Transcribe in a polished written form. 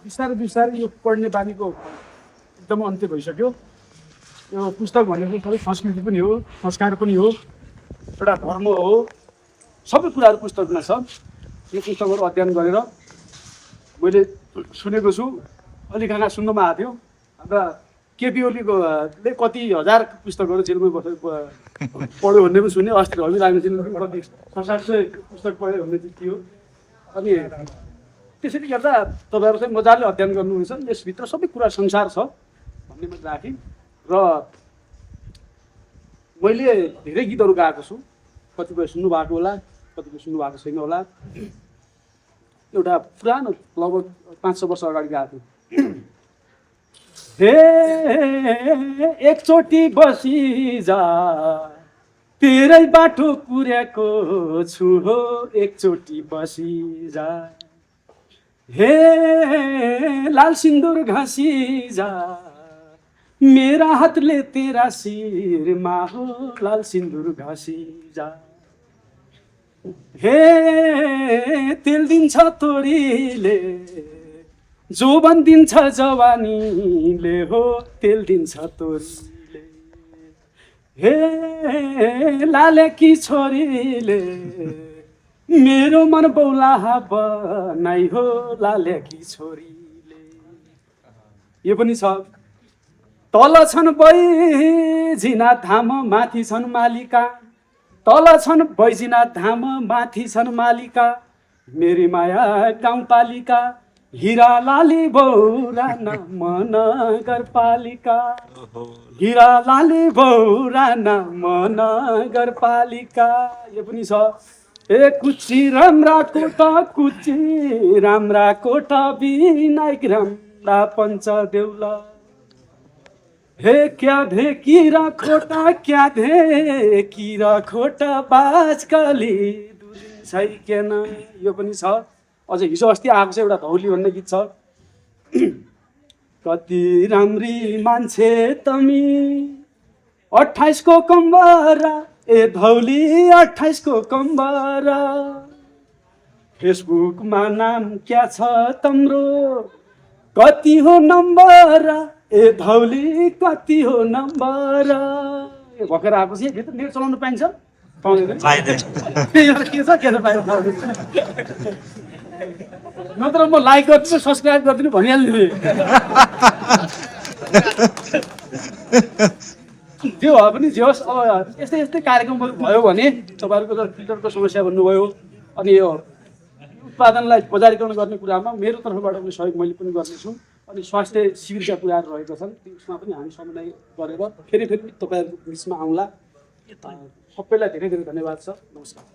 बिस्तारै बिस्तारै यो पढ्ने बानीको एकदम अन्त्य भइसक्यो। यो पुस्तक भनेको सबै संस्कृति पनि हो, संस्कार पनि हो, एउटा धर्म हो, सबै कुराहरू पुस्तकमा छ। यो पुस्तकहरू अध्ययन गरेर मैले सुनेको छु, अलि कहाँ सुन्नुमा आएको थियो, हाम्रा केपी ओलीले कति हजार पुस्तकहरू जेलमै बसेर पढ्यो भन्ने पनि सुने। अस्ति रवि लामिछानेले कति 700 पुस्तक पढ्यो भन्ने चाहिँ थियो। अनि त्यसैले गर्दा तपाईँहरू चाहिँ मजाले अध्ययन गर्नुहुन्छ, यसभित्र सबै कुरा संसार छ भन्ने मैले राखेँ। र मैले धेरै गीतहरू गाएको छु, कतिपय सुन्नु भएको होला, कतिपय सुन्नु भएको छैन होला। एउटा पुरानो लगभग 500 वर्ष अगाडि गाएको थियो। हे एकचोटि बसी जा तेरै बाटो पुर्याएको छु हो, एकचोटि बसी जा। हे लाल सिन्दुर घाँसी जा मेरा हातले तेरा शिरमा हो, लाल सिन्दुर घाँसी जा। हे तेल दिन्छ तोरीले जोबन दिन्छ जवानीले हो, तेल दिन्छ तोरीले। हे लालेकी छोरीले मेरो मन बौलाहा बनाइ हो, लालेकी छोरीले। यो पनि छ। तल छन् बैजिनाथ धाम माथि छन् मालिका, तल छन् बैजिनाथ धाम माथि छन् मालिका, मेरी माया गाउँपालिका, हिरा लाली बौरा नाम नगरपालिका, हिरा लाली बौरा नाम नगरपालिका। यो पनि छ। ए कुची राम्रा कोटा, कुची राम्रा कोटा, विनायक राम्रा पञ्चदेउला। हे क्या धे किरा खोटा, क्या धे किरा खोटा, बाजकली दुरी छैकेन। यो पनि छ। अझ हिजो अस्ति आएको छ एउटा धौली भन्ने गीत छ। कति राम्री मान्छे तमी 28 को कम्बरा, ए धौली 28 को कम्बरा। फेसबुकमा नाम क्या छ तम्रो, कति हो नम्बर, ए धौली कति हो नम्बर। भर्खर आएको छ। भित्र नेट चलाउनु पाइन्छ? पाउँदैन। के छ के पाइन्छ? नत्र म लाइक गरिदिनु, सब्सक्राइब गरिदिनु भनिहाल्ने थिएँ। त्यो भए पनि जे होस्, अब यस्तै यस्तै कार्यक्रमहरू भयो भने तपाईँहरूको फिल्टरको समस्या भन्नुभयो, अनि यो उत्पादनलाई बजारीकरण गर्ने कुरामा मेरो तर्फबाट पनि सहयोग मैले पनि गर्नेछु। अनि स्वास्थ्य शिविरका कुराहरू रहेका छन्, त्यसमा पनि हामी समन्वय गरेर फेरि तपाईँहरूको बिचमा आउँला। सबैलाई धेरै धेरै धन्यवाद छ। नमस्कार।